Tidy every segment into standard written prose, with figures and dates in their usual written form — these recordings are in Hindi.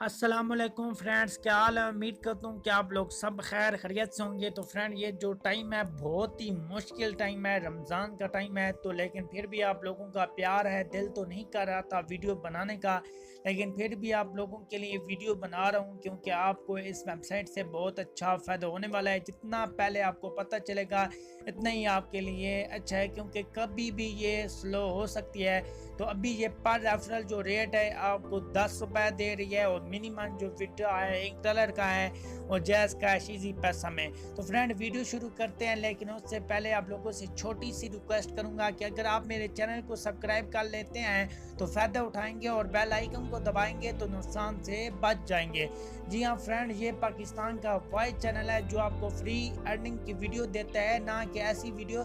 अस्सलामुअलैकुम फ्रेंड्स, क्या हाल है। उम्मीद करता हूँ कि आप लोग सब खैर खैरियत से होंगे। तो फ्रेंड, ये जो टाइम है बहुत ही मुश्किल टाइम है, रमज़ान का टाइम है। तो लेकिन फिर भी आप लोगों का प्यार है, दिल तो नहीं कर रहा था वीडियो बनाने का, लेकिन फिर भी आप लोगों के लिए वीडियो बना रहा हूँ क्योंकि आपको इस वेबसाइट से बहुत अच्छा फ़ायदा होने वाला है। जितना पहले आपको पता चलेगा इतना ही आपके लिए अच्छा है, क्योंकि कभी भी ये स्लो हो सकती है। तो अभी ये पर रेफरल जो रेट है आपको 10 रुपये दे रही है, और मिनिमम जो विड्रॉ है $1 का है, और जैज़ कैश इजी पैसा में। तो फ्रेंड, वीडियो शुरू करते हैं, लेकिन उससे पहले आप लोगों से छोटी सी रिक्वेस्ट करूंगा कि अगर आप मेरे चैनल को सब्सक्राइब कर लेते हैं तो फ़ायदा उठाएंगे, और बेल आइकन को दबाएंगे तो नुकसान से बच जाएंगे। जी हाँ फ्रेंड, ये पाकिस्तान का वाइड चैनल है जो आपको फ्री अर्निंग की वीडियो देता है, ना कि ऐसी वीडियो,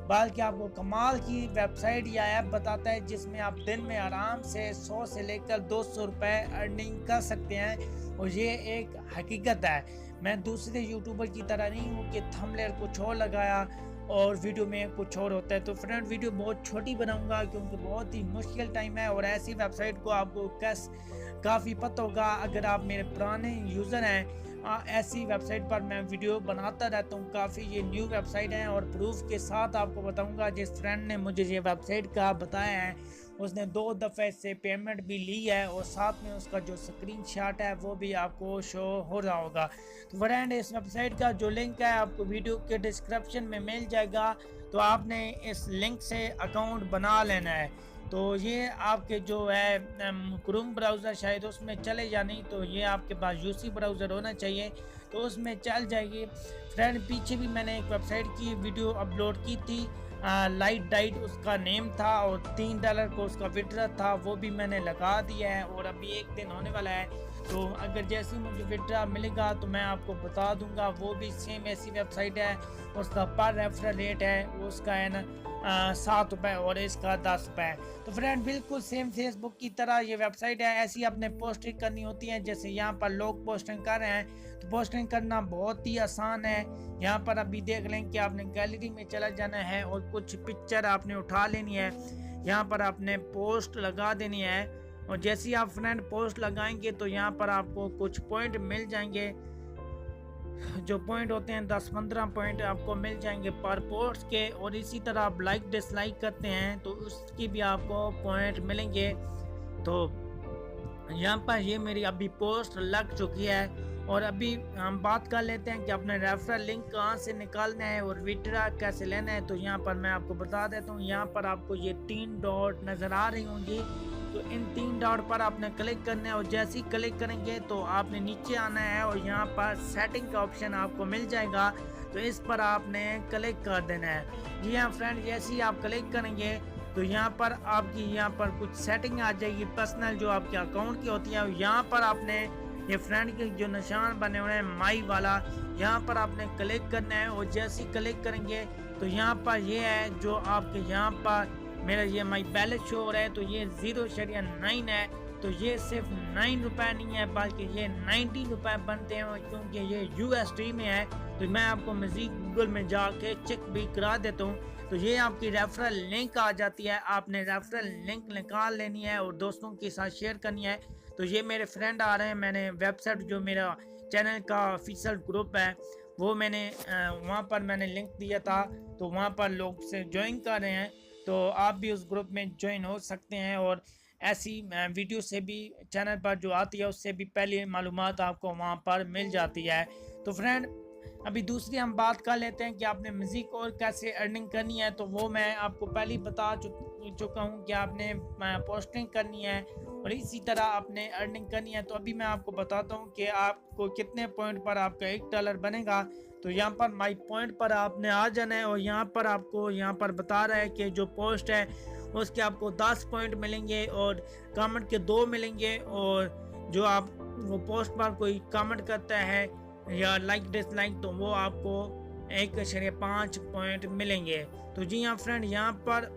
बल्कि आपको कमाल की वेबसाइट या ऐप बताता है जिसमें आप दिन में आराम से 100 से लेकर 200 रुपये अर्निंग कर सकते हैं। और ये एक हकीकत है। मैं दूसरे यूट्यूबर की तरह नहीं हूँ कि थंबनेल कुछ और लगाया और वीडियो में कुछ और होता है। तो फ्रेंड, वीडियो बहुत छोटी बनाऊंगा क्योंकि बहुत ही मुश्किल टाइम है, और ऐसी वेबसाइट को आपको काफ़ी पता होगा अगर आप मेरे पुराने यूज़र हैं। ऐसी वेबसाइट पर मैं वीडियो बनाता रहता हूँ काफ़ी। ये न्यू वेबसाइट है, और प्रूफ के साथ आपको बताऊंगा। जिस फ्रेंड ने मुझे ये वेबसाइट का बताया है उसने 2 दफ़े से पेमेंट भी ली है, और साथ में उसका जो स्क्रीनशॉट है वो भी आपको शो हो रहा होगा। तो फ्रेंड, इस वेबसाइट का जो लिंक है आपको वीडियो के डिस्क्रिप्शन में मिल जाएगा। तो आपने इस लिंक से अकाउंट बना लेना है। तो ये आपके जो है क्रोम ब्राउज़र शायद उसमें चले या नहीं, तो ये आपके पास यूसी ब्राउज़र होना चाहिए, तो उसमें चल जाएगी। फ्रेंड, पीछे भी मैंने एक वेबसाइट की वीडियो अपलोड की थी, लाइट डाइट उसका नेम था, और $3 को उसका विड्रॉ था, वो भी मैंने लगा दिया है, और अभी 1 दिन होने वाला है। तो अगर जैसे मुझे विड्रॉ मिलेगा तो मैं आपको बता दूंगा। वो भी सेम ऐसी वेबसाइट है, उसका पर रेफरल रेट है उसका है ना 7 रुपये, और इसका 10 रुपये। तो फ्रेंड, बिल्कुल सेम फेसबुक की तरह ये वेबसाइट है। ऐसी अपने पोस्टिंग करनी होती है, जैसे यहाँ पर लोग पोस्टिंग कर रहे हैं, तो पोस्टिंग करना बहुत ही आसान है। यहाँ पर अभी देख लें कि आपने गैलरी में चला जाना है, और कुछ पिक्चर आपने उठा लेनी है। यहाँ पर आपने पोस्ट लगा देनी है, और जैसे ही आप फ्रेंड पोस्ट लगाएंगे तो यहाँ पर आपको कुछ पॉइंट मिल जाएंगे। जो पॉइंट होते हैं 10-15 पॉइंट आपको मिल जाएंगे पर पोस्ट के, और इसी तरह आप लाइक डिसलाइक करते हैं तो उसकी भी आपको पॉइंट मिलेंगे। तो यहाँ पर ये मेरी अभी पोस्ट लग चुकी है, और अभी हम बात कर लेते हैं कि अपने रेफरल लिंक कहाँ से निकालना है और विड्रॉ कैसे लेना है। तो यहाँ पर मैं आपको बता देता हूँ। यहाँ पर आपको ये 3 डॉट नज़र आ रही होंगी, तो इन 3 डॉट पर आपने क्लिक करना है, और जैसे ही क्लिक करेंगे तो आपने नीचे आना है, और यहाँ पर सेटिंग का ऑप्शन आपको मिल जाएगा, तो इस पर आपने क्लिक कर देना है। जी हाँ फ्रेंड, जैसे ही आप क्लिक करेंगे तो यहाँ पर आपकी यहाँ पर कुछ सेटिंग आ जाएगी पर्सनल, जो आपके अकाउंट की होती है। यहाँ पर आपने ये फ्रेंड के जो निशान बने हुए हैं माई वाला, यहाँ पर आपने क्लिक करना है, और जैसे ही क्लिक करेंगे तो यहाँ पर ये है जो आपके यहाँ पर मेरा ये माई बैलेंस शो हो रहा है, तो ये 0.9 है। तो ये सिर्फ 9 रुपये नहीं है, बल्कि ये 90 रुपये बनते हैं, क्योंकि ये USD में है। तो मैं आपको मज़ीद गूगल में जाके चेक भी करा देता हूँ। तो ये आपकी रेफरल लिंक आ जाती है, आपने रेफरल लिंक निकाल लेनी है और दोस्तों के साथ शेयर करनी है। तो ये मेरे फ्रेंड आ रहे हैं, मैंने वेबसाइट जो मेरा चैनल का ऑफिशियल ग्रुप है वो मैंने वहाँ पर मैंने लिंक दिया था, तो वहाँ पर लोग से ज्वाइन कर रहे हैं। तो आप भी उस ग्रुप में ज्वाइन हो सकते हैं, और ऐसी वीडियो से भी चैनल पर जो आती है उससे भी पहले मालूमात आपको वहाँ पर मिल जाती है। तो फ्रेंड, अभी दूसरी हम बात कर लेते हैं कि आपने म्यूज़िक और कैसे अर्निंग करनी है। तो वो मैं आपको पहले ही बता चुका हूँ कि आपने पोस्टिंग करनी है, और इसी तरह आपने अर्निंग करनी है। तो अभी मैं आपको बताता हूँ कि आपको कितने पॉइंट पर आपका $1 बनेगा। तो यहाँ पर माई पॉइंट पर आपने आ जाना है, और यहाँ पर आपको यहाँ पर बता रहा है कि जो पोस्ट है उसके आपको 10 पॉइंट मिलेंगे, और कमेंट के 2 मिलेंगे, और जो आप वो पोस्ट पर कोई कमेंट करता है या लाइक डिसलाइक तो वो आपको 1.5 पॉइंट मिलेंगे। तो जी हाँ फ्रेंड, यहाँ पर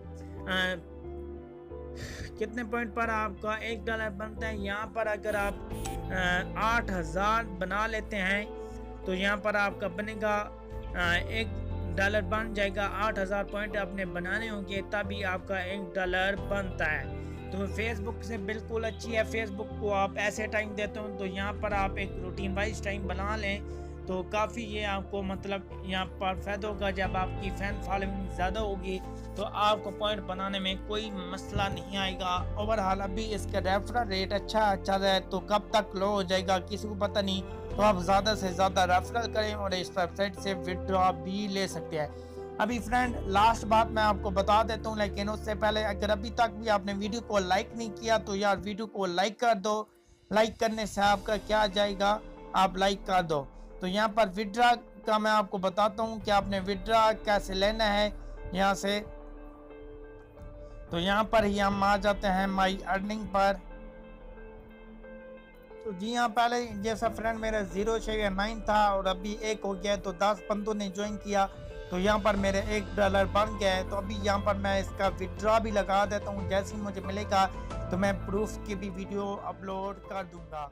कितने पॉइंट पर आपका $1 बनता है। यहाँ पर अगर आप 8,000 बना लेते हैं तो यहाँ पर आपका बनेगा $1 बन जाएगा। 8,000 पॉइंट आपने बनाने होंगे तभी आपका $1 बनता है। तो फेसबुक से बिल्कुल अच्छी है। फेसबुक को आप ऐसे टाइम देते हो तो यहाँ पर आप एक रूटीन वाइज टाइम बना लें तो काफ़ी ये आपको मतलब यहाँ पर फ़ायदा होगा। जब आपकी फ़ैन फॉलोइंग ज़्यादा होगी तो आपको पॉइंट बनाने में कोई मसला नहीं आएगा। ओवरऑल अभी इसका रेफरल रेट अच्छा चल रहा है, तो कब तक लो हो जाएगा किसी को पता नहीं। तो आप ज़्यादा से ज़्यादा रेफरल करें और इस वेबसाइट से विड्रॉ भी ले सकते हैं। अभी फ्रेंड लास्ट बात मैं आपको बता देता हूँ, लेकिन उससे पहले अगर अभी तक भी आपने वीडियो को लाइक नहीं किया तो यार वीडियो को लाइक कर दो। लाइक करने से आपका क्या जाएगा, आप लाइक कर दो। तो यहाँ पर विड्रा का मैं आपको बताता हूँ कि आपने विड्रा कैसे लेना है यहाँ से। तो यहाँ पर ही हम आ जाते हैं माई अर्निंग पर। तो जी हाँ, पहले जैसा फ्रेंड मेरा 0.9 था और अभी 1 हो गया है, तो 10 बंदों ने ज्वाइन किया तो यहाँ पर मेरे $1 बन गया है। तो अभी यहाँ पर मैं इसका विड्रॉ भी लगा देता हूँ। जैसे ही मुझे मिलेगा तो मैं प्रूफ की भी वीडियो अपलोड कर दूंगा।